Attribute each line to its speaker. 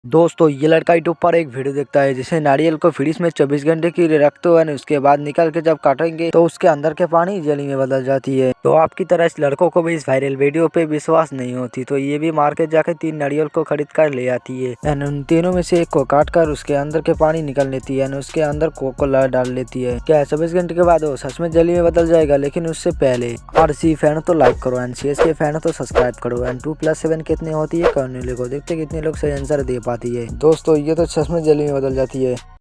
Speaker 1: दोस्तों ये लड़का यूट्यूब पर एक वीडियो देखता है जिसे नारियल को फ्रिज में 24 घंटे की रखते हुए उसके बाद निकल के जब काटेंगे तो उसके अंदर के पानी जली में बदल जाती है। तो आपकी तरह इस लड़कों को भी इस वायरल वीडियो पे विश्वास नहीं होती तो ये भी मार्केट जाके 3 नारियल को खरीद कर ले आती है। उन तीनों में से एक को काट कर उसके अंदर के पानी निकल लेती है, उसके अंदर कोकोला डाल लेती है। क्या 24 घंटे के बाद वो सच में जली में बदल जाएगा? लेकिन उससे पहले RC फैन हो तो लाइक करो, CSK फैन हो तो सब्सक्राइब करो। 2+7 कितनी होती है? देखते कितने लोग सही आंसर दे पाती है। दोस्तों ये तो सच में जली में बदल जाती है।